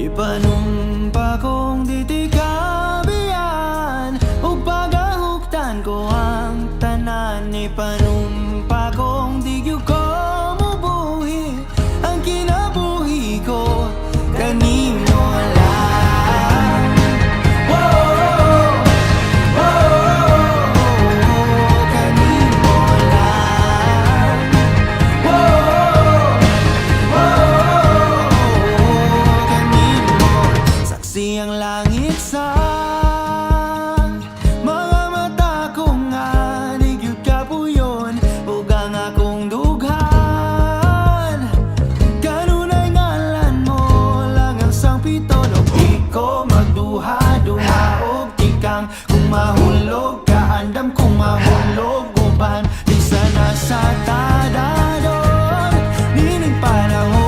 Ipanumpa kong ditikabian ug pagahuktan ko ang tanan. Ipanumpa kong di gyud ko mubuhi ang kinabuhi ko kanimo lang. Whoa, kanimo lang. Saksi ang langit sa mga mata ko nga di gyud kapuyon ug ang akong dughan. Kanunay ngalan mo lang ang sangpiton ug di ko magduha-duha og tikang kung mahulog ka andam kung mahulog uban di sana sa tadadon nining panahon.